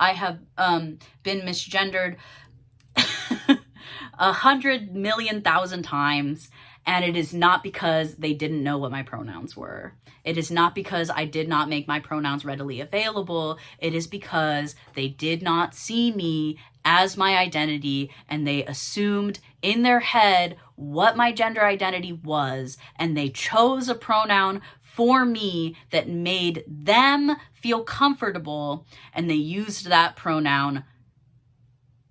I have been misgendered 100,000,000 times, and it is not because they didn't know what my pronouns were. It is not because I did not make my pronouns readily available. It is because they did not see me as my identity, and they assumed in their head what my gender identity was, and they chose a pronoun for me that made them feel comfortable, and they used that pronoun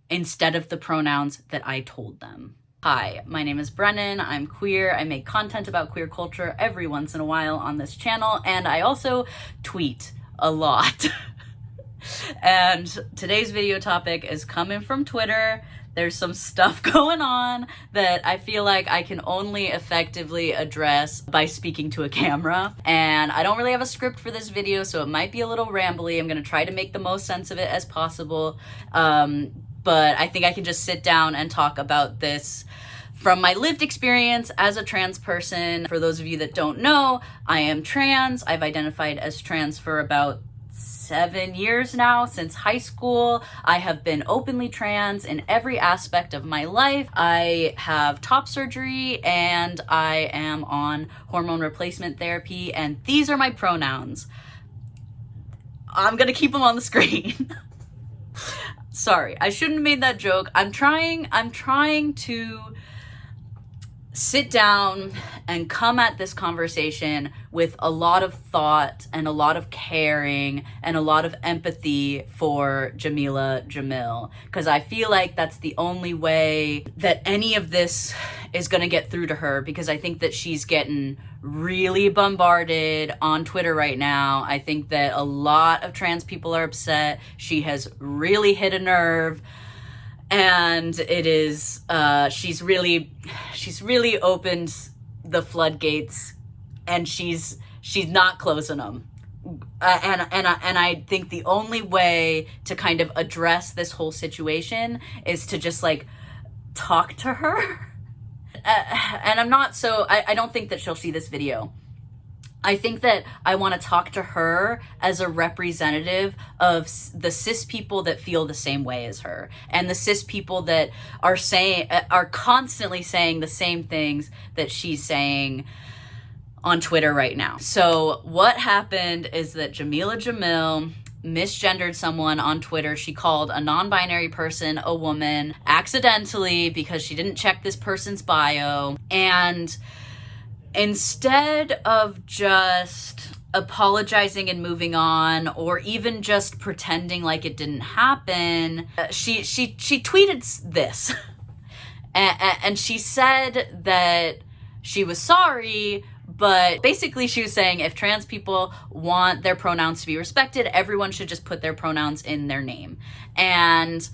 instead of the pronouns that I told them. Hi, my name is Brennan. I'm queer. I make content about queer culture every once in a while on this channel, and I also tweet a lot. And today's video topic is coming from Twitter. There's some stuff going on that I feel like I can only effectively address by speaking to a camera. And I don't really have a script for this video, so it might be a little rambly. I'm gonna try to make the most sense of it as possible. But I think I can just sit down and talk about this from my lived experience as a trans person. For those of you that don't know, I am trans. I've identified as trans for about 7 years now, since high school. I have been openly trans in every aspect of my life. I have top surgery and I am on hormone replacement therapy, and these are my pronouns. I'm gonna keep them on the screen. Sorry, I shouldn't have made that joke. I'm trying to sit down and come at this conversation with a lot of thought and a lot of caring and a lot of empathy for Jameela Jamil, because I feel like that's the only way that any of this is going to get through to her, because I think that she's getting really bombarded on Twitter right now. I think that a lot of trans people are upset. She has really hit a nerve. And it is, she's really opened the floodgates, and she's not closing them. And I think the only way to kind of address this whole situation is to just like talk to her. And I don't think that she'll see this video. I think that I want to talk to her as a representative of the cis people that feel the same way as her, and the cis people that are constantly saying the same things that she's saying on Twitter right now. So what happened is that Jameela Jamil misgendered someone on Twitter. She called a non-binary person a woman accidentally because she didn't check this person's bio, and instead of just apologizing and moving on, or even just pretending like it didn't happen, she tweeted this. And she said that she was sorry, but basically she was saying if trans people want their pronouns to be respected, everyone should just put their pronouns in their name. And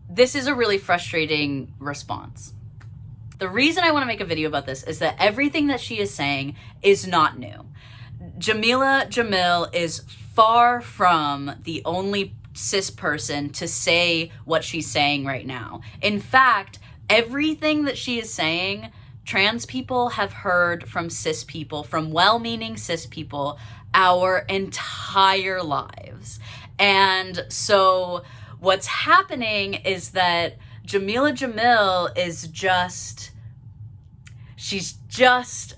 this is a really frustrating response. The reason I want to make a video about this is that everything that she is saying is not new. Jameela Jamil is far from the only cis person to say what she's saying right now. In fact, everything that she is saying, trans people have heard from cis people, from well-meaning cis people, our entire lives. And so what's happening is that Jameela Jamil is she's just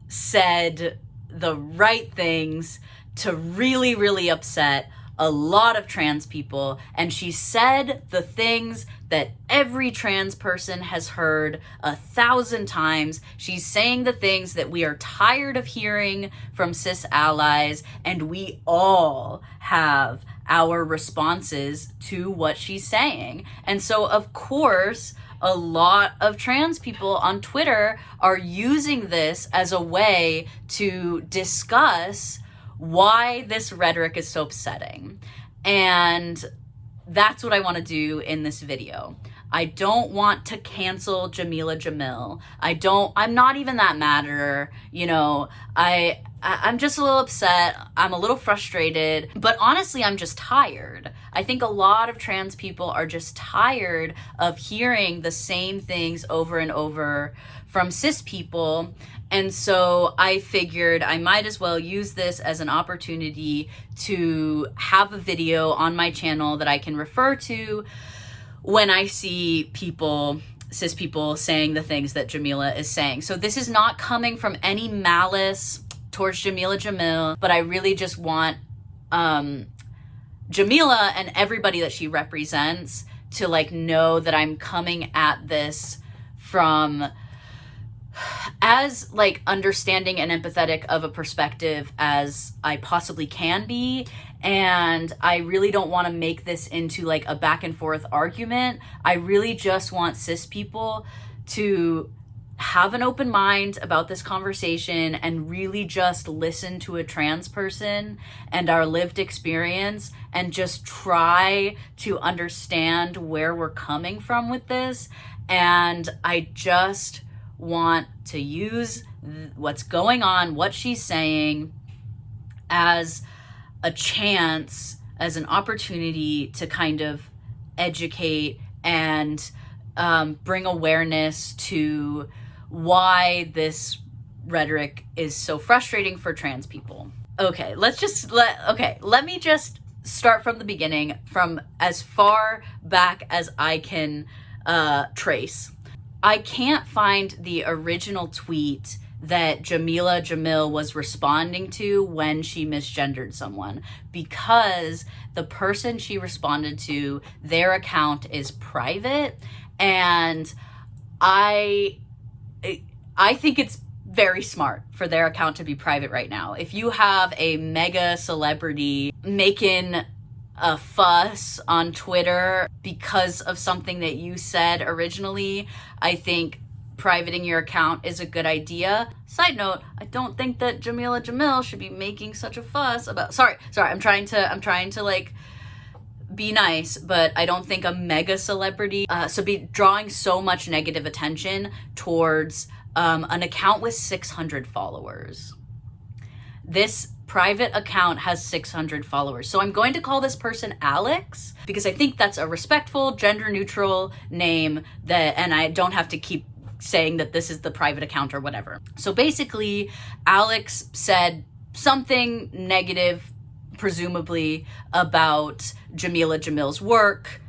said the right things to really, really upset a lot of trans people. And she said the things that every trans person has heard 1,000 times. She's saying the things that we are tired of hearing from cis allies, and we all have our responses to what she's saying. And so, of course, a lot of trans people on Twitter are using this as a way to discuss why this rhetoric is so upsetting. And that's what I want to do in this video. I don't want to cancel Jameela Jamil. I'm not even that mad at her. You know, I'm just a little upset. I'm a little frustrated, but honestly, I'm just tired. I think a lot of trans people are just tired of hearing the same things over and over from cis people. And so I figured I might as well use this as an opportunity to have a video on my channel that I can refer to when I see people, cis people, saying the things that Jameela is saying. So this is not coming from any malice towards Jameela Jamil, but I really just want Jameela and everybody that she represents to like know that I'm coming at this from as like understanding and empathetic of a perspective as I possibly can be. And I really don't want to make this into like a back and forth argument. I really just want cis people to have an open mind about this conversation and really just listen to a trans person and our lived experience and just try to understand where we're coming from with this. And I just want to use what's going on, what she's saying, as a chance, as an opportunity to kind of educate and bring awareness to why this rhetoric is so frustrating for trans people. Okay, let me just start from the beginning, from as far back as I can trace. I can't find the original tweet that Jameela Jamil was responding to when she misgendered someone, because the person she responded to, their account is private, and I think it's very smart for their account to be private right now. If you have a mega celebrity making a fuss on Twitter because of something that you said originally, I think privating your account is a good idea. Side note, I don't think that Jameela Jamil should be making such a fuss about, sorry, I'm trying to like be nice, but I don't think a mega celebrity so be drawing so much negative attention towards an account with 600 followers. This private account has 600 followers. So I'm going to call this person Alex because I think that's a respectful, gender neutral name that, and I don't have to keep saying that this is the private account or whatever. So basically, Alex said something negative, presumably about Jameela Jamil's work,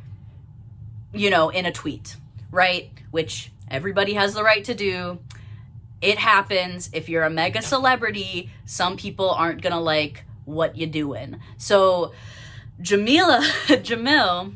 you know, in a tweet, right? Which everybody has the right to do. It happens. If you're a mega celebrity, some people aren't gonna like what you're doing. So Jamil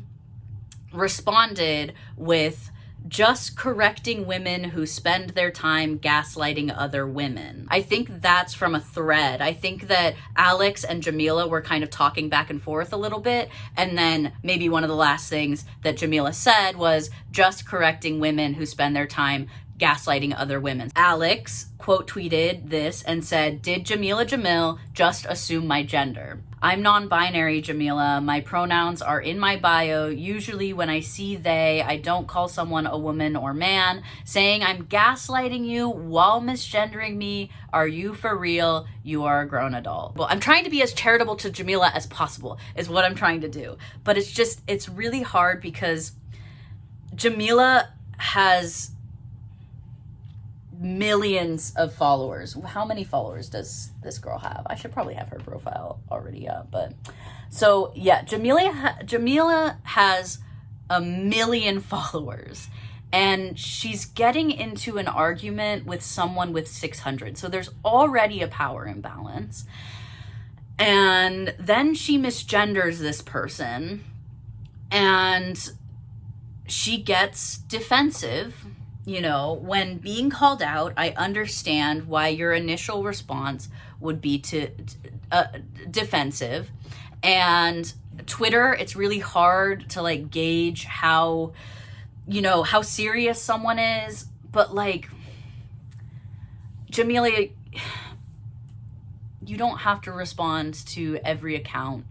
responded with just correcting women who spend their time gaslighting other women. I think that's from a thread. I think that Alex and Jameela were kind of talking back and forth a little bit, and then maybe one of the last things that Jameela said was just correcting women who spend their time gaslighting other women. Alex quote tweeted this and said, "Did Jameela Jamil just assume my gender? I'm non-binary, Jameela. My pronouns are in my bio. Usually when I see they, I don't call someone a woman or man. Saying I'm gaslighting you while misgendering me. Are you for real? You are a grown adult." Well, I'm trying to be as charitable to Jameela as possible is what I'm trying to do. But it's really hard because Jameela has millions of followers. How many followers does this girl have? I should probably have her profile already up, but so yeah, Jameela has 1 million followers, and she's getting into an argument with someone with 600. So there's already a power imbalance, and then she misgenders this person, and she gets defensive. You know, when being called out, I understand why your initial response would be to defensive. And Twitter, it's really hard to like gauge how, you know, how serious someone is. But like, Jameela, you don't have to respond to every account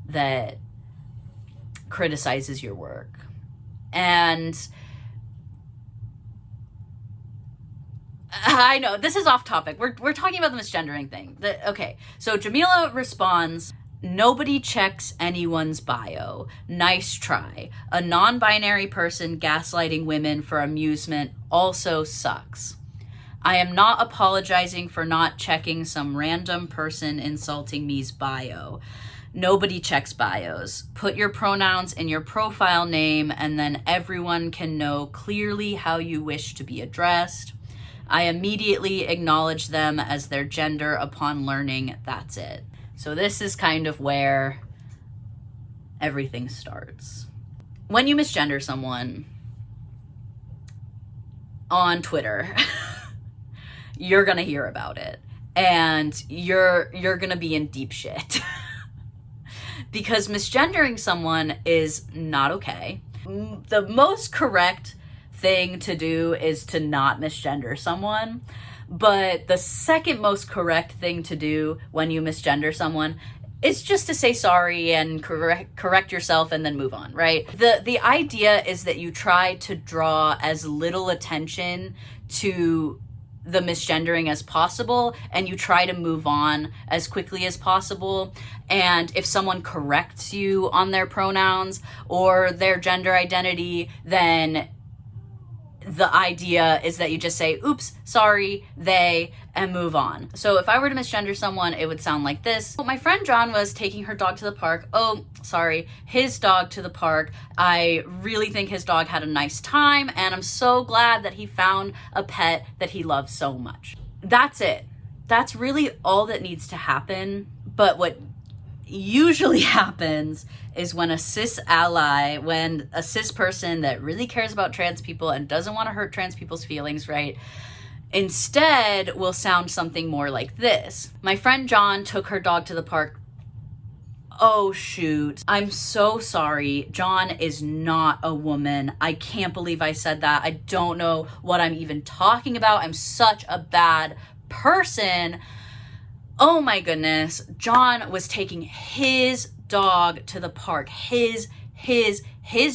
that criticizes your work. And I know this is off topic. We're talking about the misgendering thing. Okay, so Jameela responds, "Nobody checks anyone's bio. Nice try. A non-binary person gaslighting women for amusement also sucks." I am not apologizing for not checking some random person insulting me's bio. Nobody checks bios. Put your pronouns in your profile name and then everyone can know clearly how you wish to be addressed. I immediately acknowledge them as their gender upon learning that's it. So this is kind of where everything starts. When you misgender someone on Twitter, you're gonna hear about it and you're gonna be in deep shit. Because misgendering someone is not okay. The most correct thing to do is to not misgender someone. But the second most correct thing to do when you misgender someone is just to say sorry and correct yourself and then move on, right? The idea is that you try to draw as little attention to the misgendering as possible and you try to move on as quickly as possible. And if someone corrects you on their pronouns or their gender identity, then the idea is that you just say, oops, sorry, they, and move on. So if I were to misgender someone, it would sound like this. My friend John was taking her dog to the park. Oh, sorry, his dog to the park. I really think his dog had a nice time, and I'm so glad that he found a pet that he loves so much. That's it. That's really all that needs to happen. But what usually happens is when a cis ally, when a cis person that really cares about trans people and doesn't want to hurt trans people's feelings, right, instead will sound something more like this. My friend John took her dog to the park. Oh shoot, I'm so sorry. John is not a woman. I can't believe I said that. I don't know what I'm even talking about. I'm such a bad person. Oh my goodness. John was taking his dog to the park. His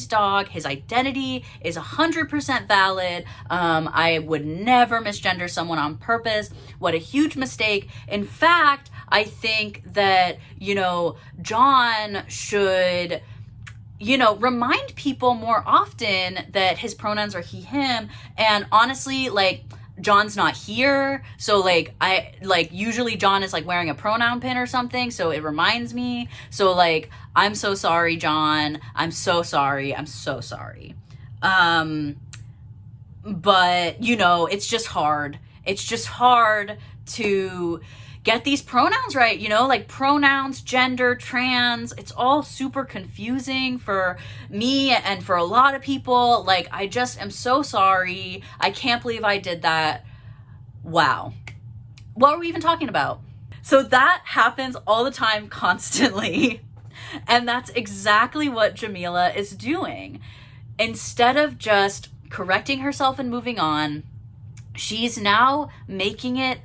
dog, his identity is 100% valid. I would never misgender someone on purpose. What a huge mistake. In fact, I think that, John should, remind people more often that his pronouns are he, him. And honestly, John's not here, so usually John is wearing a pronoun pin or something, so it reminds me. So I'm so sorry, John. I'm so sorry. But it's just hard. It's just hard to get these pronouns right, pronouns, gender, trans. It's all super confusing for me and for a lot of people. I just am so sorry. I can't believe I did that. Wow. What were we even talking about? So that happens all the time, constantly. And that's exactly what Jameela is doing. Instead of just correcting herself and moving on, she's now making it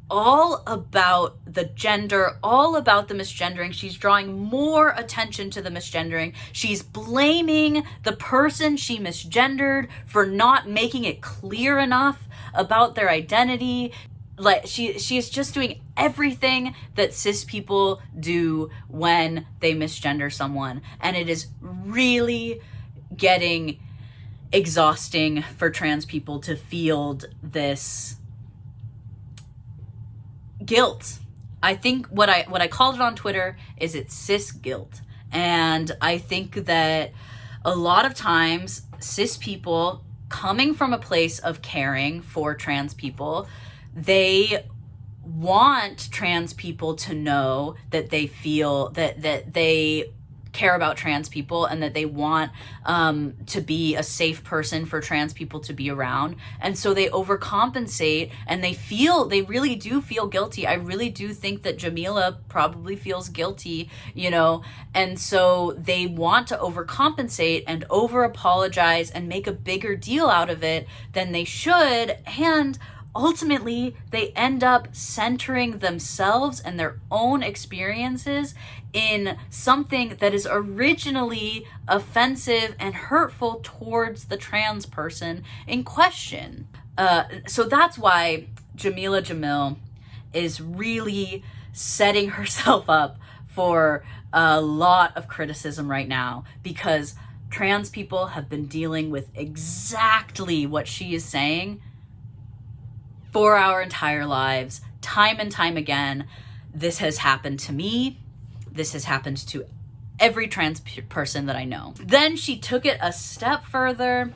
all about the gender, all about the misgendering. She's drawing more attention to the misgendering. She's blaming the person she misgendered for not making it clear enough about their identity. She's just doing everything that cis people do when they misgender someone. And it is really getting exhausting for trans people to field this guilt. I think what I called it on Twitter is it's cis guilt. And I think that a lot of times cis people coming from a place of caring for trans people, they want trans people to know that they feel that they care about trans people and that they want to be a safe person for trans people to be around. And so they overcompensate and they really do feel guilty. I really do think that Jameela probably feels guilty, and so they want to overcompensate and over apologize and make a bigger deal out of it than they should. And ultimately, they end up centering themselves and their own experiences in something that is originally offensive and hurtful towards the trans person in question. So that's why Jameela Jamil is really setting herself up for a lot of criticism right now, because trans people have been dealing with exactly what she is saying for our entire lives, time and time again. This has happened to me. This has happened to every trans person that I know. Then she took it a step further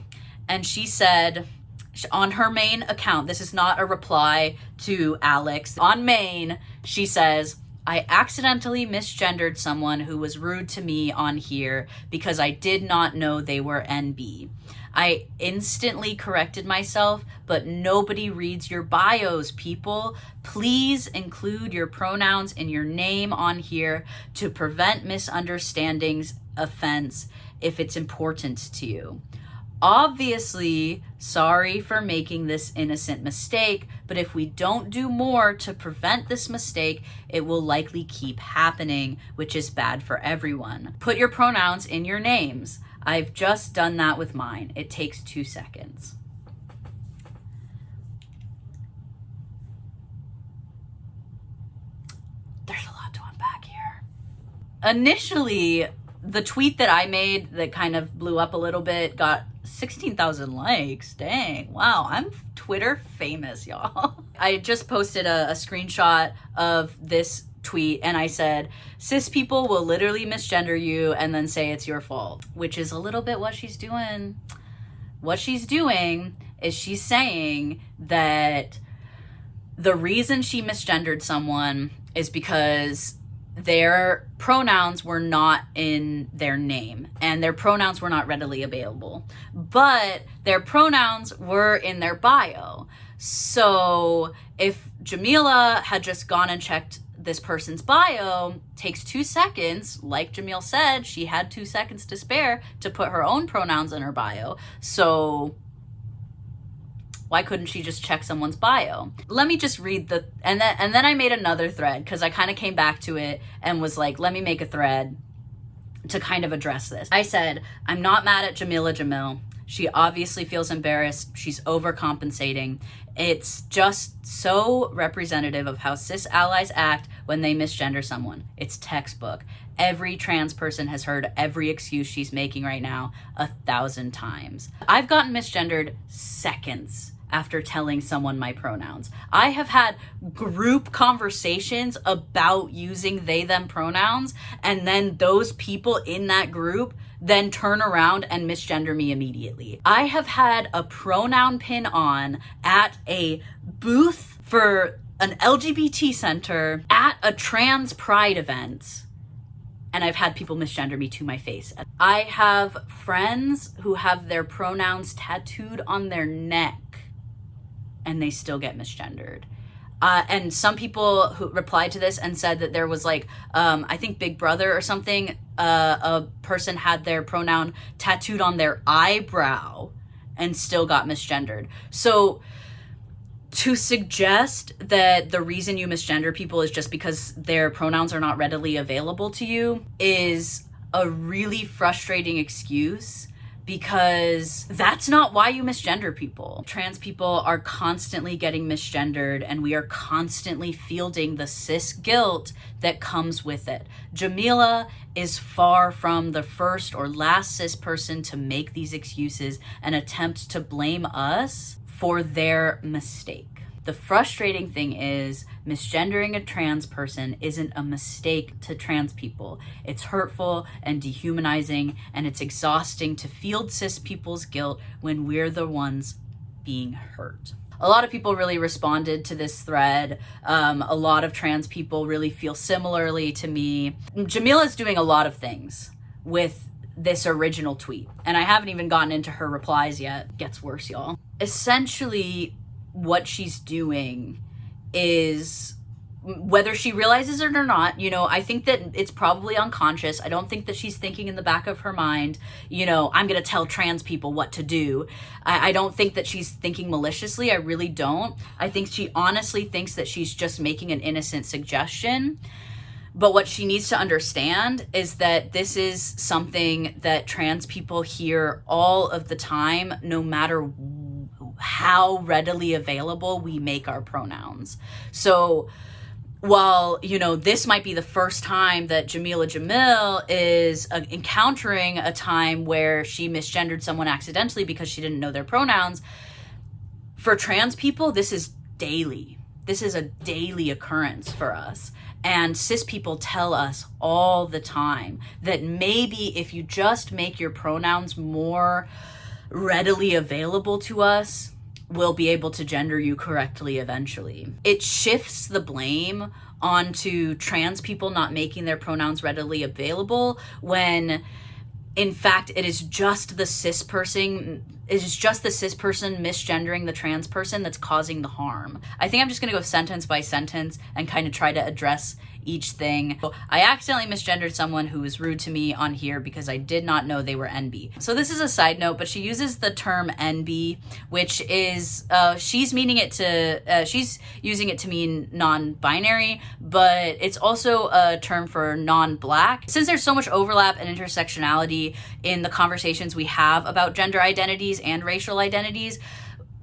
and she said on her main account, this is not a reply to Alex, on main, she says, I accidentally misgendered someone who was rude to me on here because I did not know they were NB. I instantly corrected myself, but nobody reads your bios, people. Please include your pronouns in your name on here to prevent misunderstandings, offense, if it's important to you. Obviously, sorry for making this innocent mistake, but if we don't do more to prevent this mistake, it will likely keep happening, which is bad for everyone. Put your pronouns in your names. I've just done that with mine. It takes 2 seconds. There's a lot to unpack here. Initially, the tweet that I made that kind of blew up a little bit got 16,000 likes. Dang. Wow. I'm Twitter famous, y'all. I just posted a screenshot of this tweet and I said, cis people will literally misgender you and then say it's your fault, which is a little bit what she's doing. What she's doing is she's saying that the reason she misgendered someone is because their pronouns were not in their name and their pronouns were not readily available, but their pronouns were in their bio. So if Jameela had just gone and checked this person's bio, takes 2 seconds, like Jamil said, she had 2 seconds to spare to put her own pronouns in her bio. So why couldn't she just check someone's bio? Let me just read and then I made another thread because I kind of came back to it and was like, let me make a thread to kind of address this. I said, I'm not mad at Jameela Jamil. She obviously feels embarrassed. She's overcompensating. It's just so representative of how cis allies act when they misgender someone. It's textbook. Every trans person has heard every excuse she's making right now 1,000 times. I've gotten misgendered seconds after telling someone my pronouns. I have had group conversations about using they, them pronouns, and then those people in that group then turn around and misgender me immediately. I have had a pronoun pin on at a booth for an LGBT center at a trans pride event, and I've had people misgender me to my face. I have friends who have their pronouns tattooed on their neck and they still get misgendered. And some people who replied to this and said that there was like, I think Big Brother or something, a person had their pronoun tattooed on their eyebrow and still got misgendered. So to suggest that the reason you misgender people is just because their pronouns are not readily available to you is a really frustrating excuse, because that's not why you misgender people. Trans people are constantly getting misgendered and we are constantly fielding the cis guilt that comes with it. Jameela is far from the first or last cis person to make these excuses and attempt to blame us for their mistake. The frustrating thing is misgendering a trans person isn't a mistake to trans people. It's hurtful and dehumanizing, and it's exhausting to field cis people's guilt when we're the ones being hurt. A lot of people really responded to this thread. A lot of trans people really feel similarly to me. Jameela is doing a lot of things with this original tweet, and I haven't even gotten into her replies yet. It gets worse, y'all. Essentially, what she's doing is, whether she realizes it or not, I think that it's probably unconscious. I don't think that she's thinking in the back of her mind, I'm gonna tell trans people what to do. I don't think that she's thinking maliciously. I really don't. I think she honestly thinks that she's just making an innocent suggestion. But what she needs to understand is that this is something that trans people hear all of the time, no matter how readily available we make our pronouns. So while, this might be the first time that Jameela Jamil is encountering a time where she misgendered someone accidentally because she didn't know their pronouns, for trans people, this is daily. This is a daily occurrence for us. And cis people tell us all the time that maybe if you just make your pronouns more readily available to us, we'll be able to gender you correctly eventually. It shifts the blame onto trans people not making their pronouns readily available when in fact it is just the cis person misgendering the trans person that's causing the harm. I think I'm just gonna go sentence by sentence and kind of try to address each thing. I accidentally misgendered someone who was rude to me on here because I did not know they were NB. So this is a side note, but she uses the term NB, which is, she's using it to mean non-binary, but it's also a term for non-black. Since there's so much overlap and intersectionality in the conversations we have about gender identities and racial identities,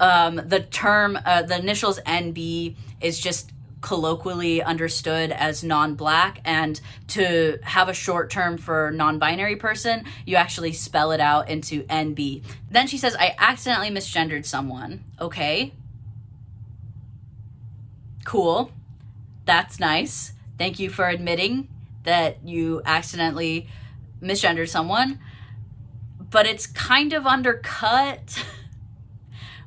the initials NB is just colloquially understood as non-black, and to have a short term for non-binary person, you actually spell it out into NB. Then she says, I accidentally misgendered someone. Okay. Cool. That's nice. Thank you for admitting that you accidentally misgendered someone. But it's kind of undercut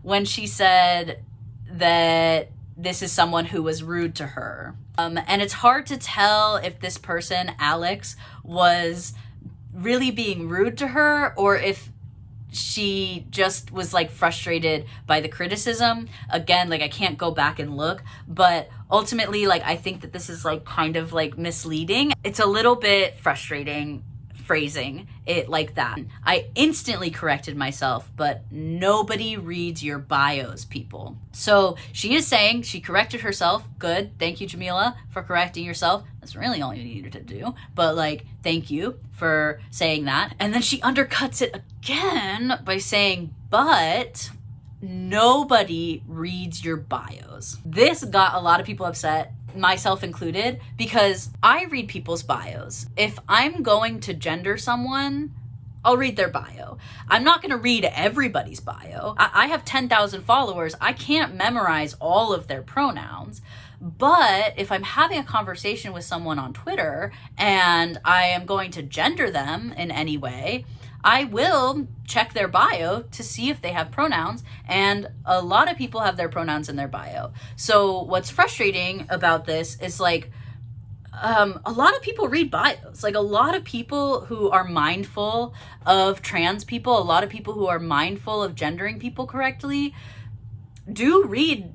when she said that this is someone who was rude to her. And it's hard to tell if this person, Alex, was really being rude to her or if she just was like frustrated by the criticism. Again, like I can't go back and look, but ultimately, like I think that this is like kind of like misleading. It's a little bit frustrating phrasing it like that. I instantly corrected myself, but nobody reads your bios, people. So she is saying she corrected herself. Good. Thank you, Jameela, for correcting yourself. That's really all you needed to do. But like, thank you for saying that. And then she undercuts it again by saying, but nobody reads your bios. This got a lot of people upset, myself included, because I read people's bios. If I'm going to gender someone, I'll read their bio. I'm not going to read everybody's bio. I have 10,000 followers. I can't memorize all of their pronouns. But if I'm having a conversation with someone on Twitter and I am going to gender them in any way, I will check their bio to see if they have pronouns, and a lot of people have their pronouns in their bio. So what's frustrating about this is like, a lot of people read bios. Like a lot of people who are mindful of trans people, a lot of people who are mindful of gendering people correctly do read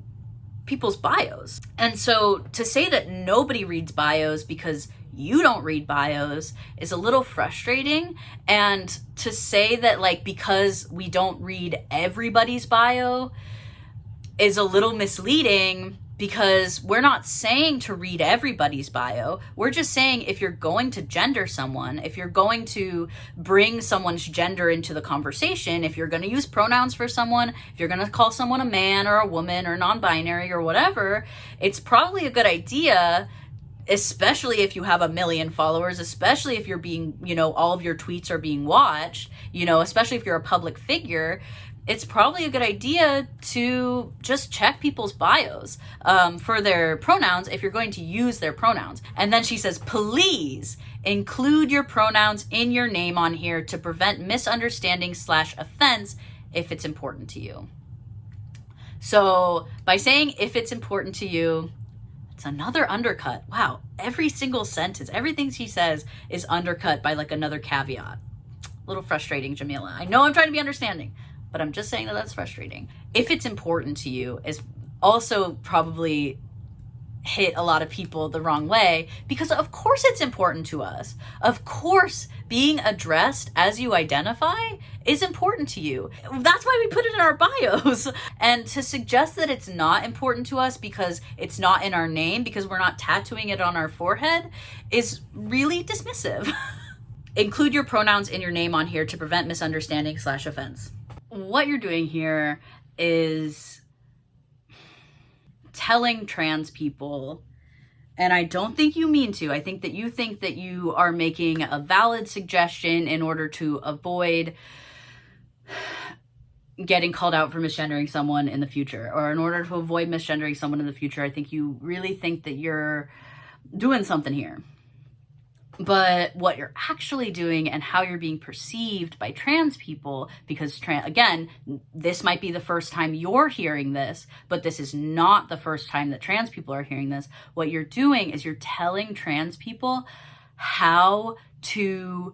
people's bios. And so to say that nobody reads bios because you don't read bios is a little frustrating. And to say that like because we don't read everybody's bio is a little misleading, because we're not saying to read everybody's bio. We're just saying if you're going to gender someone, if you're going to bring someone's gender into the conversation, if you're going to use pronouns for someone, if you're going to call someone a man or a woman or non-binary or whatever, it's probably a good idea, especially if you have 1 million followers, especially if you're being, all of your tweets are being watched, especially if you're a public figure, it's probably a good idea to just check people's bios for their pronouns if you're going to use their pronouns. And then she says, please include your pronouns in your name on here to prevent misunderstanding/offense if it's important to you. So by saying if it's important to you, it's another undercut. Wow, every single sentence, everything she says is undercut by like another caveat. A little frustrating, Jameela. I know I'm trying to be understanding, but I'm just saying that that's frustrating. If it's important to you is also probably hit a lot of people the wrong way, because of course it's important to us. Of course, being addressed as you identify is important to you. That's why we put it in our bios. And to suggest that it's not important to us because it's not in our name, because we're not tattooing it on our forehead, is really dismissive. Include your pronouns in your name on here to prevent misunderstanding/offense. What you're doing here is telling trans people, and I don't think you mean to, I think that you are making a valid suggestion in order to avoid getting called out for misgendering someone in the future, or in order to avoid misgendering someone in the future, I think you really think that you're doing something here. But what you're actually doing and how you're being perceived by trans people, because again, this might be the first time you're hearing this, but this is not the first time that trans people are hearing this. What you're doing is you're telling trans people how to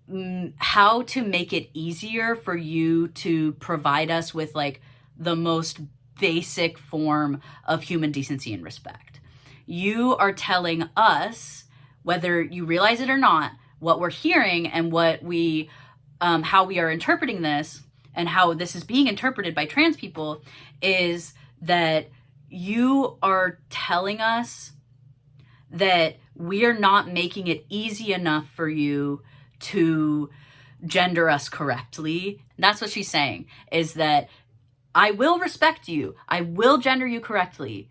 make it easier for you to provide us with like the most basic form of human decency and respect. You are telling us, whether you realize it or not, what we're hearing and what we, how we are interpreting this and how this is being interpreted by trans people, is that you are telling us that we are not making it easy enough for you to gender us correctly. That's what she's saying, is that I will respect you, I will gender you correctly,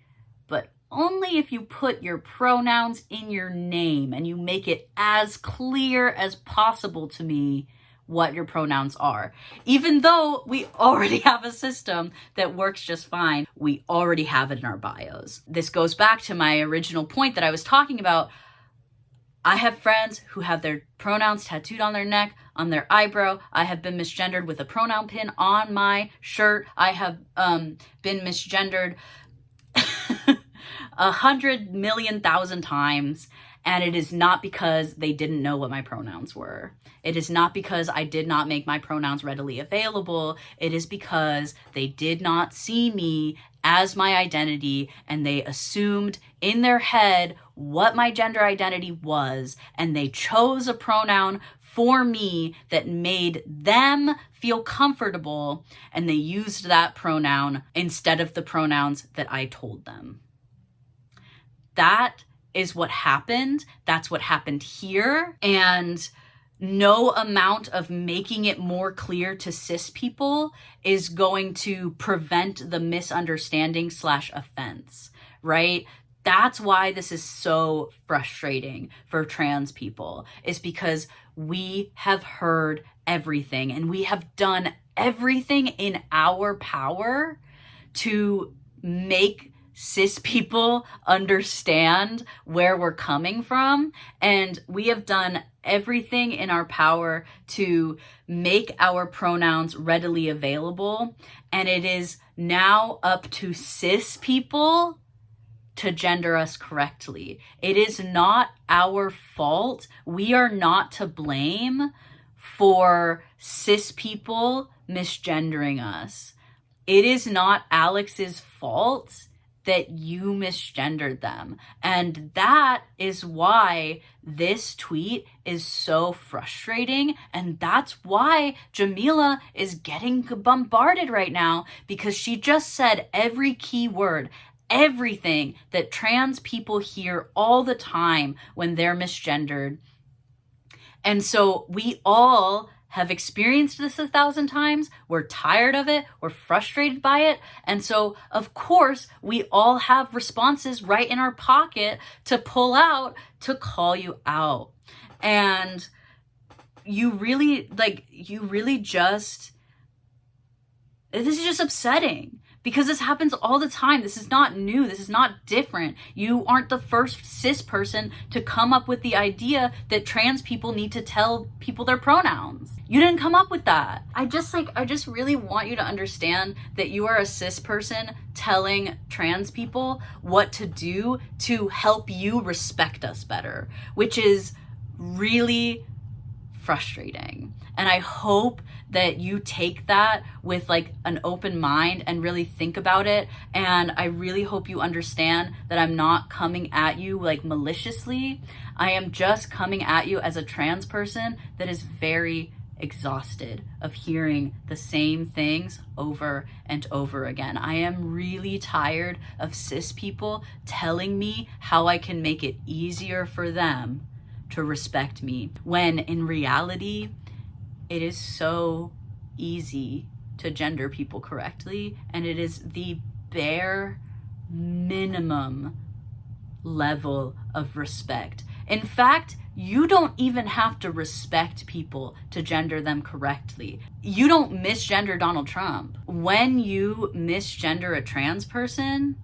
but only if you put your pronouns in your name and you make it as clear as possible to me what your pronouns are. Even though we already have a system that works just fine, we already have it in our bios. This goes back to my original point that I was talking about. I have friends who have their pronouns tattooed on their neck, on their eyebrow. I have been misgendered with a pronoun pin on my shirt. I have been misgendered 100,000,000 times, and it is not because they didn't know what my pronouns were. It is not because I did not make my pronouns readily available. It is because they did not see me as my identity, and they assumed in their head what my gender identity was, and they chose a pronoun for me that made them feel comfortable, and they used that pronoun instead of the pronouns that I told them. That is what happened. That's what happened here. And no amount of making it more clear to cis people is going to prevent the misunderstanding / offense, right? That's why this is so frustrating for trans people, is because we have heard everything and we have done everything in our power to make cis people understand where we're coming from. And we have done everything in our power to make our pronouns readily available. And it is now up to cis people to gender us correctly. It is not our fault. We are not to blame for cis people misgendering us. It is not Alex's fault that you misgendered them. And that is why this tweet is so frustrating. And that's why Jameela is getting bombarded right now, because she just said every key word, everything that trans people hear all the time when they're misgendered. And so we all have experienced this 1,000 times. We're tired of it. We're frustrated by it. And so, of course, we all have responses right in our pocket to pull out to call you out. And you really just, this is just upsetting. Because this happens all the time. This is not new. This is not different. You aren't the first cis person to come up with the idea that trans people need to tell people their pronouns. You didn't come up with that. I just really want you to understand that you are a cis person telling trans people what to do to help you respect us better, which is really frustrating. And I hope that you take that with like an open mind and really think about it. And I really hope you understand that I'm not coming at you like maliciously. I am just coming at you as a trans person that is very exhausted of hearing the same things over and over again. I am really tired of cis people telling me how I can make it easier for them to respect me, when in reality, it is so easy to gender people correctly, and it is the bare minimum level of respect. In fact, you don't even have to respect people to gender them correctly. You don't misgender Donald Trump. When you misgender a trans person,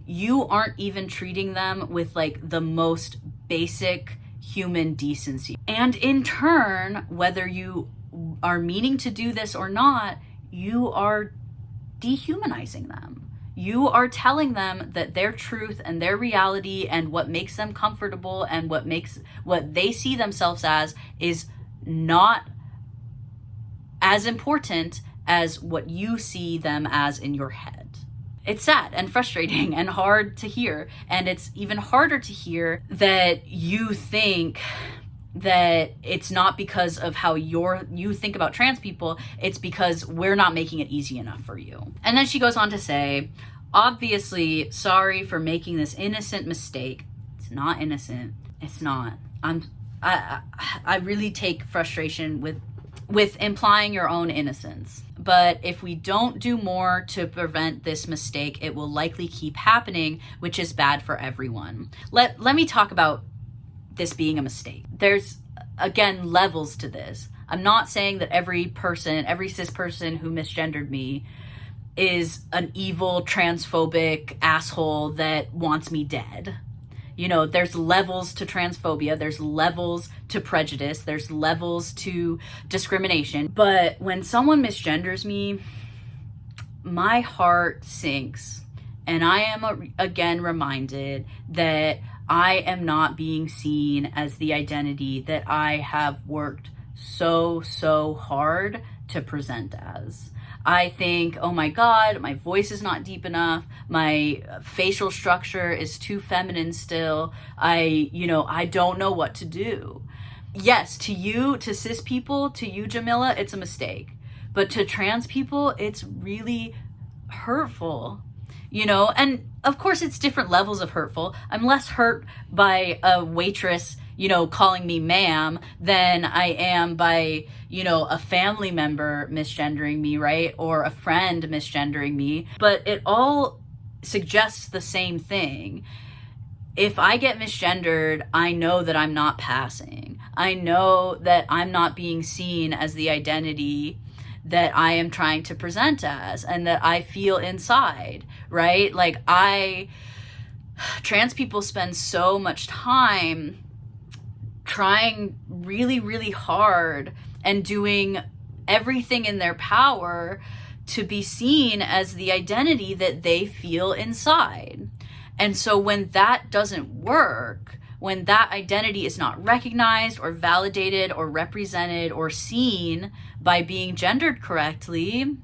you aren't even treating them with like the most basic human decency. And in turn, whether you are meaning to do this or not, you are dehumanizing them. You are telling them that their truth and their reality and what makes them comfortable and what they see themselves as is not as important as what you see them as in your head. It's sad and frustrating and hard to hear. And it's even harder to hear that you think that it's not because of how you think about trans people, it's because we're not making it easy enough for you. And then she goes on to say, obviously, sorry for making this innocent mistake. It's not innocent. It's not. I really take frustration with implying your own innocence. But if we don't do more to prevent this mistake, it will likely keep happening, which is bad for everyone. Let me talk about this being a mistake. There's, again, levels to this. I'm not saying that every cis person who misgendered me is an evil, transphobic asshole that wants me dead. You know, there's levels to transphobia, there's levels to prejudice, there's levels to discrimination. But when someone misgenders me, my heart sinks. And I am again reminded that I am not being seen as the identity that I have worked so hard to present as. I think, oh my God, my voice is not deep enough. My facial structure is too feminine still. I don't know what to do. Yes, to cis people, to you, Jameela, it's a mistake. But to trans people, it's really hurtful. And of course it's different levels of hurtful. I'm less hurt by a waitress, calling me ma'am than I am by, a family member misgendering me, right? Or a friend misgendering me. But it all suggests the same thing. If I get misgendered, I know that I'm not passing. I know that I'm not being seen as the identity that I am trying to present as and that I feel inside, right? Like trans people spend so much time trying really, really hard and doing everything in their power to be seen as the identity that they feel inside. And so when that doesn't work, when that identity is not recognized or validated or represented or seen by being gendered correctly,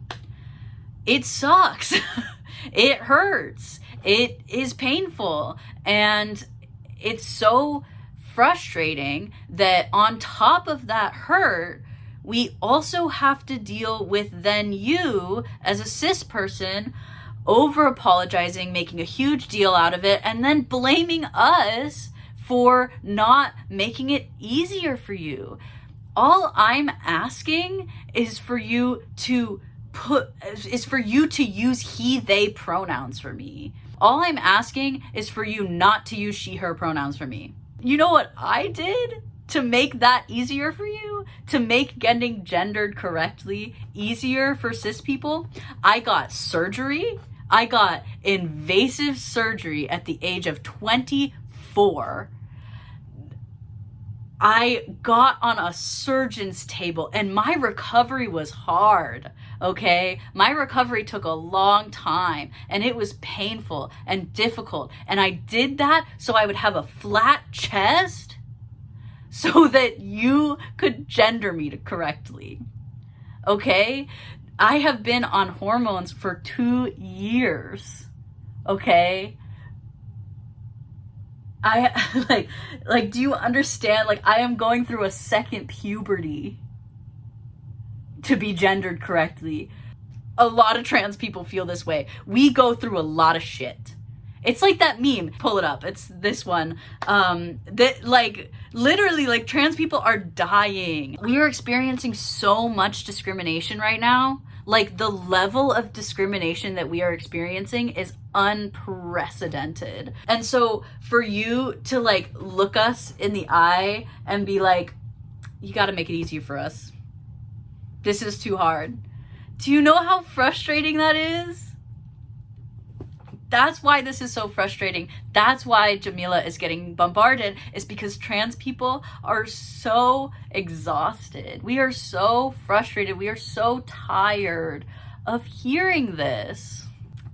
it sucks. It hurts. It is painful. And it's so frustrating that on top of that hurt, we also have to deal with then you as a cis person over apologizing, making a huge deal out of it, and then blaming us for not making it easier for you. All I'm asking is for you to use he, they pronouns for me. All I'm asking is for you not to use she, her pronouns for me. You know what I did to make that easier for you? To make getting gendered correctly easier for cis people? I got surgery. I got invasive surgery at the age of 24. I got on a surgeon's table and my recovery was hard, okay? My recovery took a long time and it was painful and difficult. And I did that so I would have a flat chest so that you could gender me correctly, okay? I have been on hormones for 2 years, okay? I do you understand? I am going through a second puberty to be gendered correctly. A lot of trans people feel this way. We go through a lot of shit. It's like that meme. Pull it up. It's this one. Literally, trans people are dying. We are experiencing so much discrimination right now. The level of discrimination that we are experiencing is unprecedented. And so for you to like look us in the eye and be like, you got to make it easier for us. This is too hard. Do you know how frustrating that is? That's why this is so frustrating. That's why Jameela is getting bombarded, is because trans people are so exhausted. We are so frustrated. We are so tired of hearing this.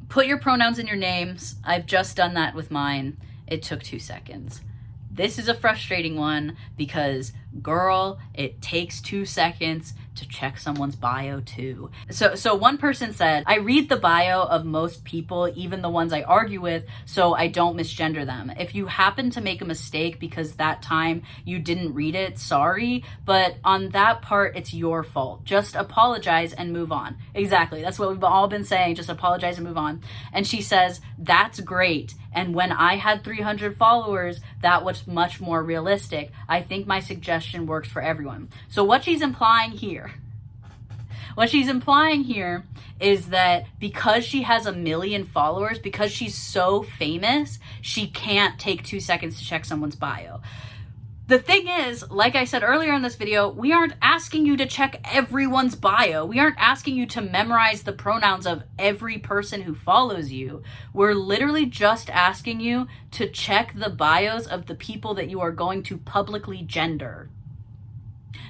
Put your pronouns in your names. I've just done that with mine. It took 2 seconds. This is a frustrating one because, girl, it takes 2 seconds to check someone's bio too. So one person said, I read the bio of most people, even the ones I argue with, so I don't misgender them. If you happen to make a mistake because that time you didn't read it, sorry, but on that part, it's your fault. Just apologize and move on. Exactly. That's what we've all been saying. Just apologize and move on. And she says, that's great. And when I had 300 followers, that was much more realistic. I think my suggestion works for everyone. So what she's implying here is that because she has 1 million followers, because she's so famous, she can't take 2 seconds to check someone's bio. The thing is, like I said earlier in this video, we aren't asking you to check everyone's bio. We aren't asking you to memorize the pronouns of every person who follows you. We're literally just asking you to check the bios of the people that you are going to publicly gender.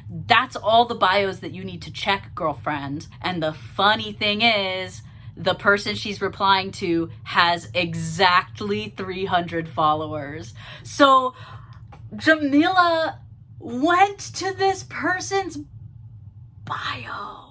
That's all the bios that you need to check, girlfriend. And the funny thing is, the person she's replying to has exactly 300 followers. So Jameela went to this person's bio.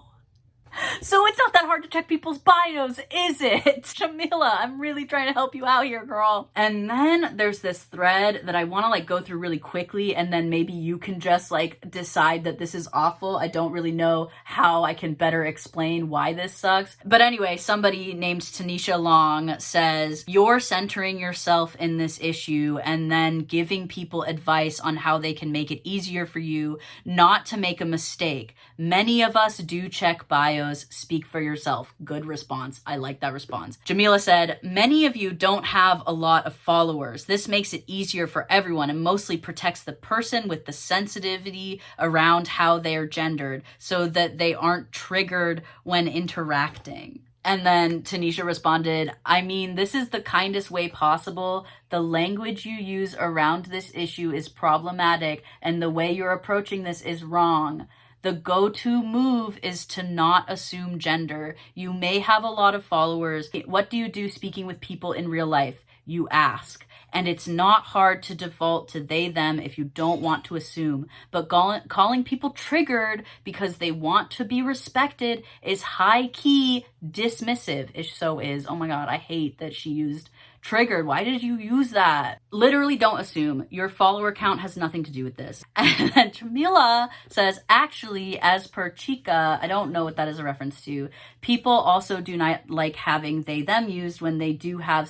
So it's not that hard to check people's bios, is it? Jameela, I'm really trying to help you out here, girl. And then there's this thread that I want to like go through really quickly, and then maybe you can just like decide that this is awful. I don't really know how I can better explain why this sucks. But anyway, somebody named Tanisha Long says, you're centering yourself in this issue and then giving people advice on how they can make it easier for you not to make a mistake. Many of us do check bios. Speak for yourself. Good response. I like that response. Jameela said, many of you don't have a lot of followers. This makes it easier for everyone and mostly protects the person with the sensitivity around how they are gendered so that they aren't triggered when interacting. And then Tanisha responded, I mean, this is the kindest way possible. The language you use around this issue is problematic, and the way you're approaching this is wrong. The go-to move is to not assume gender. You may have a lot of followers. What do you do speaking with people in real life? You ask. And it's not hard to default to they, them if you don't want to assume. But calling people triggered because they want to be respected is high-key dismissive. It so is. Oh my God, I hate that she used triggered. Why did you use that? Literally don't assume. Your follower count has nothing to do with this. And then Jameela says, actually, as per Chica, I don't know what that is a reference to. People also do not like having they, them used when they do have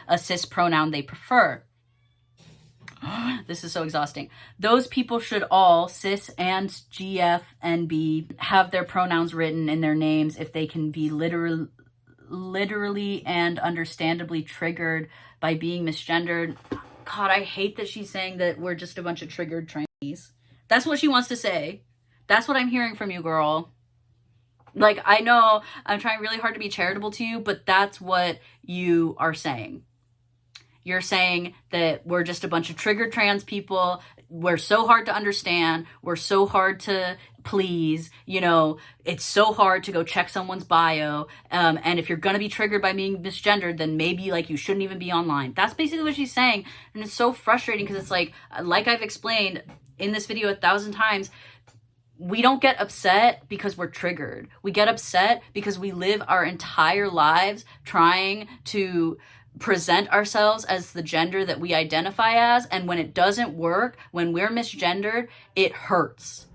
a cis pronoun they prefer. This is so exhausting. Those people should all, cis and GF and B, have their pronouns written in their names if they can be literally and understandably triggered by being misgendered. God, I hate that she's saying that we're just a bunch of triggered trannies. That's what she wants to say. That's what I'm hearing from you, girl. Like, I know I'm trying really hard to be charitable to you, but that's what you are saying. You're saying that we're just a bunch of triggered trans people. We're so hard to understand. We're so hard to please. You know, it's so hard to go check someone's bio. And if you're going to be triggered by being misgendered, then maybe like you shouldn't even be online. That's basically what she's saying. And it's so frustrating because it's like I've explained in this video 1,000 times, we don't get upset because we're triggered. We get upset because we live our entire lives trying to present ourselves as the gender that we identify as, and when it doesn't work, when we're misgendered, it hurts.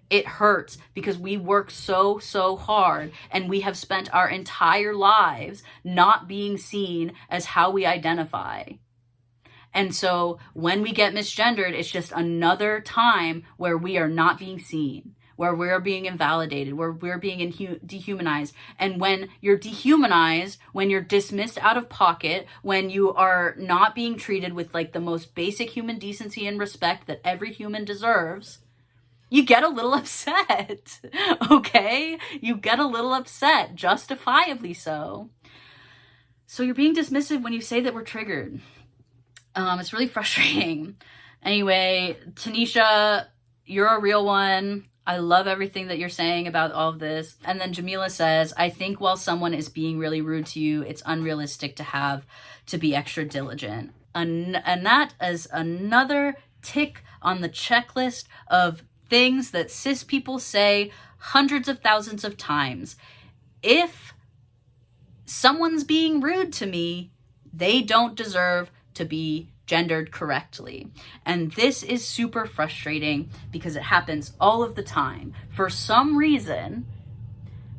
It hurts because we work so hard and we have spent our entire lives not being seen as how we identify. And so when we get misgendered, it's just another time where we are not being seen, where we're being invalidated, where we're being dehumanized. And when you're dehumanized, when you're dismissed out of pocket, when you are not being treated with like the most basic human decency and respect that every human deserves, you get a little upset, okay? You get a little upset, justifiably so. So you're being dismissive when you say that we're triggered. It's really frustrating. Anyway, Tanisha, you're a real one. I love everything that you're saying about all of this. And then Jameela says, I think while someone is being really rude to you, it's unrealistic to have to be extra diligent. And that is another tick on the checklist of things that cis people say hundreds of thousands of times. If someone's being rude to me, they don't deserve to be gendered correctly. And this is super frustrating because it happens all of the time. For some reason,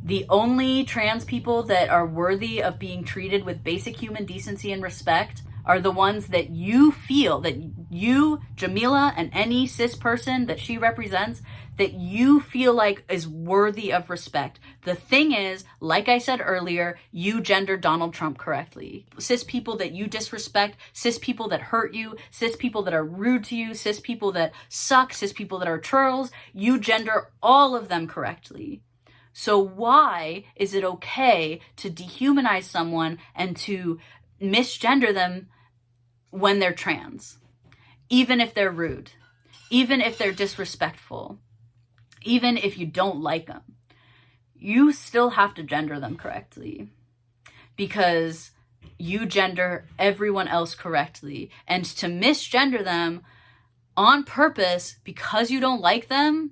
the only trans people that are worthy of being treated with basic human decency and respect are the ones that you feel, that you, Jameela, and any cis person that she represents, that you feel like is worthy of respect. The thing is, like I said earlier, you gender Donald Trump correctly. Cis people that you disrespect, cis people that hurt you, cis people that are rude to you, cis people that suck, cis people that are trolls, you gender all of them correctly. So why is it okay to dehumanize someone and to misgender them when they're trans? Even if they're rude, even if they're disrespectful, even if you don't like them, you still have to gender them correctly because you gender everyone else correctly. And to misgender them on purpose because you don't like them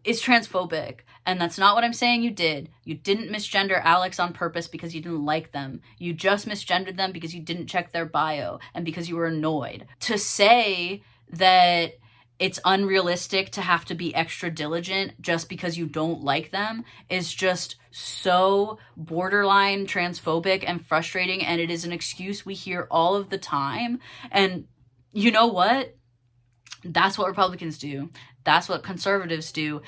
is transphobic. And that's not what I'm saying you did. You didn't misgender Alex on purpose because you didn't like them. You just misgendered them because you didn't check their bio and because you were annoyed. To say that it's unrealistic to have to be extra diligent just because you don't like them is just so borderline transphobic and frustrating, and it is an excuse we hear all of the time. And you know what? That's what Republicans do. That's what conservatives do.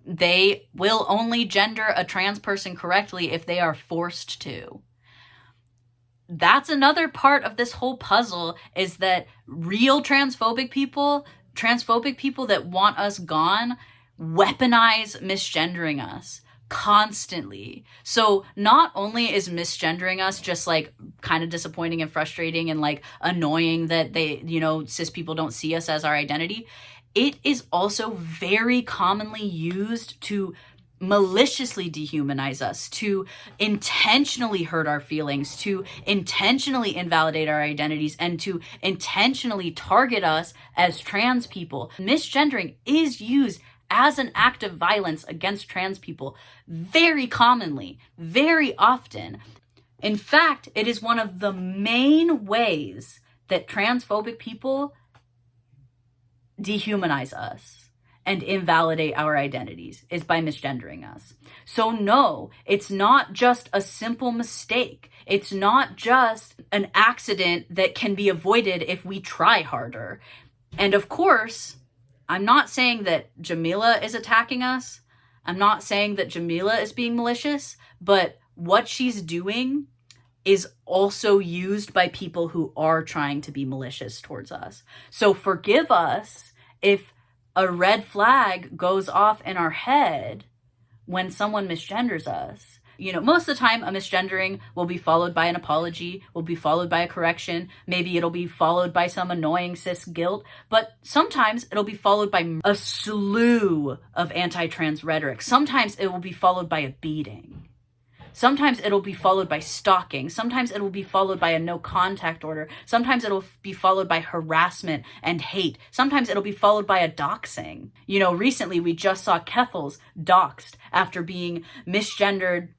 They will only gender a trans person correctly if they are forced to. That's another part of this whole puzzle, is that real transphobic people that want us gone, weaponize misgendering us constantly. So not only is misgendering us just like kind of disappointing and frustrating and like annoying that they, cis people don't see us as our identity, it is also very commonly used to maliciously dehumanize us, to intentionally hurt our feelings, to intentionally invalidate our identities, and to intentionally target us as trans people. Misgendering is used as an act of violence against trans people very commonly, very often. In fact, it is one of the main ways that transphobic people dehumanize us and invalidate our identities, is by misgendering us. So no, it's not just a simple mistake. It's not just an accident that can be avoided if we try harder. And of course, I'm not saying that Jameela is attacking us. I'm not saying that Jameela is being malicious, but what she's doing is also used by people who are trying to be malicious towards us. So forgive us if a red flag goes off in our head when someone misgenders us. Most of the time a misgendering will be followed by an apology, will be followed by a correction. Maybe it'll be followed by some annoying cis guilt, but sometimes it'll be followed by a slew of anti-trans rhetoric. Sometimes it will be followed by a beating. Sometimes it'll be followed by stalking. Sometimes it will be followed by a no contact order. Sometimes it'll be followed by harassment and hate. Sometimes it'll be followed by a doxing. Recently we just saw Keffels doxed after being misgendered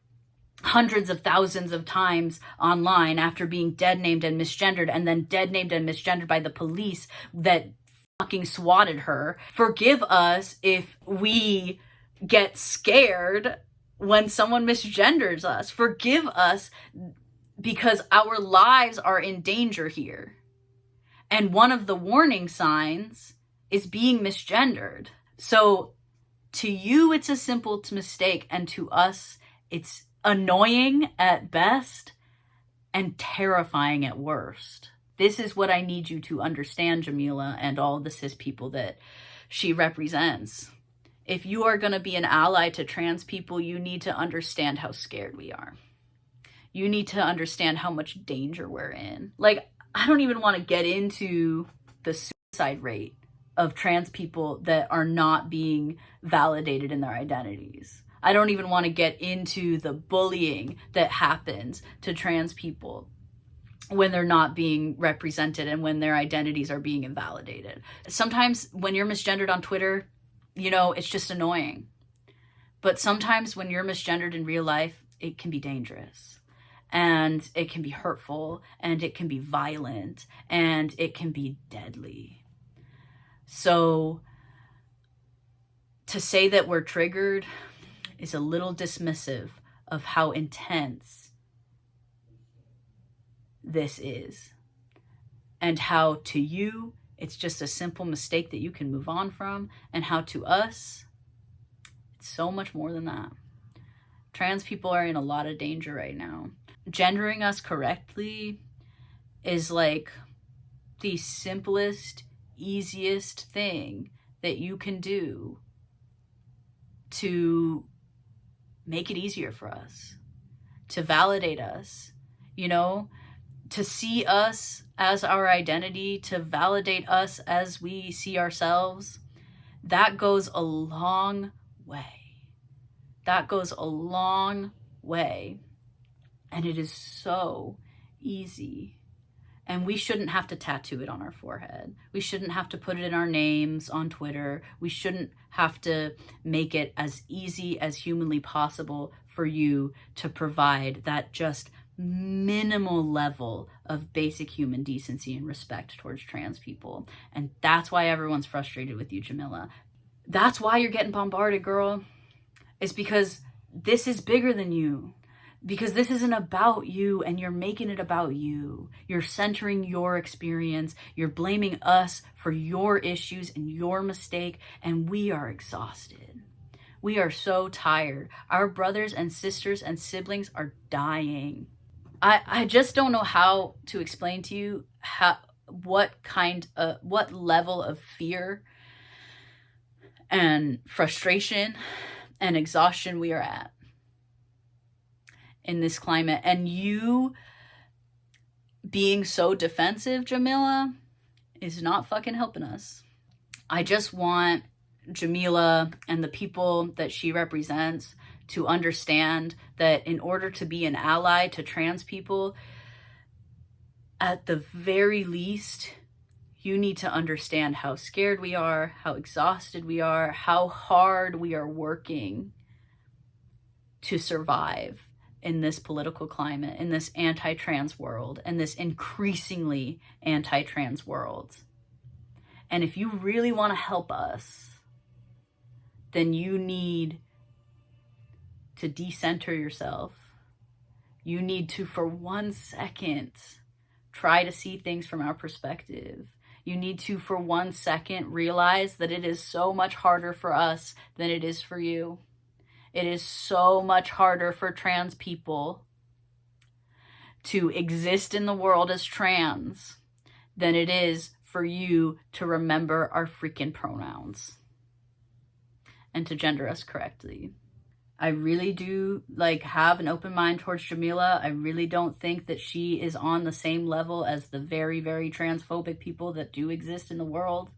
hundreds of thousands of times online, after being dead named and misgendered, and then dead named and misgendered by the police that fucking swatted her. Forgive us if we get scared when someone misgenders us. Forgive us because our lives are in danger here. And one of the warning signs is being misgendered. So To you, it's a simple mistake, and to us, it's annoying at best and terrifying at worst. This is what I need you to understand, Jameela, and all the cis people that she represents. If you are going to be an ally to trans people, you need to understand how scared we are. You need to understand how much danger we're in. Like, I don't even want to get into the suicide rate of trans people that are not being validated in their identities. I don't even want to get into the bullying that happens to trans people when they're not being represented and when their identities are being invalidated. Sometimes when you're misgendered on Twitter, you know, it's just annoying. But sometimes when you're misgendered in real life, it can be dangerous. And it can be hurtful, and it can be violent, and it can be deadly. So to say that we're triggered is a little dismissive of how intense this is, and how to you it's just a simple mistake that you can move on from, and how to us it's so much more than that. Trans people are in a lot of danger right now. Gendering us correctly is like the simplest, easiest thing that you can do to make it easier for us, to validate us, you know, to see us as our identity, to validate us as we see ourselves. That goes a long way. That goes a long way. And it is so easy. And we shouldn't have to tattoo it on our forehead. We shouldn't have to put it in our names on Twitter. We shouldn't have to make it as easy as humanly possible for you to provide that just minimal level of basic human decency and respect towards trans people. And that's why everyone's frustrated with you, Jameela. That's why you're getting bombarded, girl. It's because this is bigger than you. Because this isn't about you, and you're making it about you. You're centering your experience. You're blaming us for your issues and your mistake, and we are exhausted. We are so tired. Our brothers and sisters and siblings are dying. I just don't know how to explain to you what level of fear and frustration and exhaustion we are at in this climate. And you being so defensive, Jameela, is not fucking helping us. I just want Jameela and the people that she represents to understand that in order to be an ally to trans people, at the very least, you need to understand how scared we are, how exhausted we are, how hard we are working to survive in this political climate, in this anti-trans world, in this increasingly anti-trans world. And if you really want to help us, then you need to decenter yourself. You need to, for 1 second, try to see things from our perspective. You need to, for 1 second, realize that it is so much harder for us than it is for you. It is so much harder for trans people to exist in the world as trans than it is for you to remember our freaking pronouns and to gender us correctly. I really do have an open mind towards Jameela. I really don't think that she is on the same level as the very, very transphobic people that do exist in the world.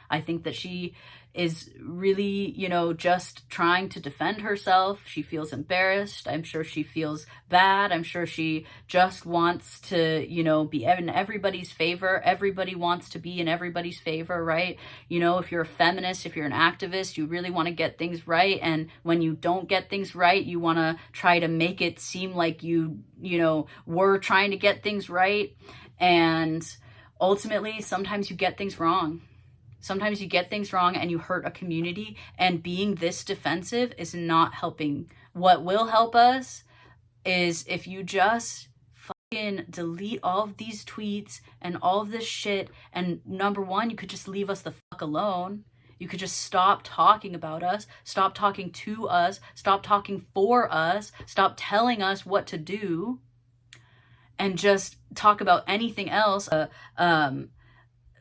I think that she is really, just trying to defend herself. She feels embarrassed. I'm sure she feels bad. I'm sure she just wants to, be in everybody's favor. Everybody wants to be in everybody's favor, right? If you're a feminist, if you're an activist, you really want to get things right. And when you don't get things right, you want to try to make it seem like you were trying to get things right. And ultimately, sometimes you get things wrong. Sometimes you get things wrong and you hurt a community, and being this defensive is not helping. What will help us is if you just fucking delete all of these tweets and all of this shit. And number one, you could just leave us the fuck alone. you could just stop talking about us, stop talking to us, stop talking for us, stop telling us what to do, and just talk about anything else.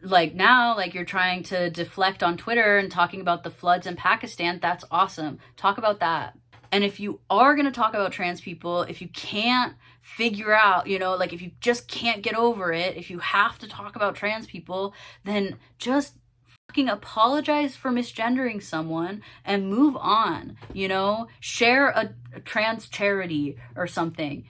Like now, like you're trying to deflect on Twitter and talking about the floods in Pakistan. That's awesome. Talk about that. And if you are going to talk about trans people, if you can't figure out, you know, like if you just can't get over it, if you have to talk about trans people, then just fucking apologize for misgendering someone and move on, you know, share a trans charity or something.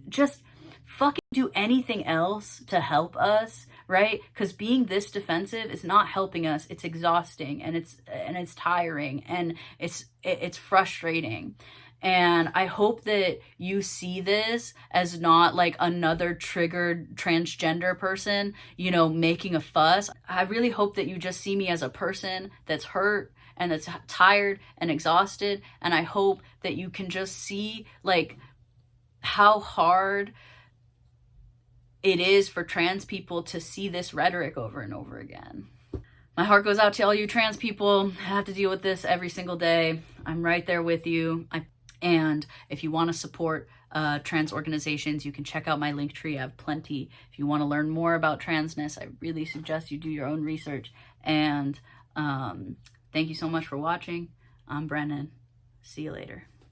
Just fucking do anything else to help us, right? Because being this defensive is not helping us. It's exhausting, and it's tiring, and it's frustrating. And I hope that you see this as not like another triggered transgender person, you know, making a fuss. I really hope that you just see me as a person that's hurt and that's tired and exhausted. And I hope that you can just see like how hard it is for trans people to see this rhetoric over and over again. My heart goes out to all you trans people. I have to deal with this every single day. I'm right there with you. And if you want to support trans organizations, you can check out my link tree. I have plenty. If you want to learn more about transness, I really suggest you do your own research. And thank you so much for watching. I'm Brennan. See you later.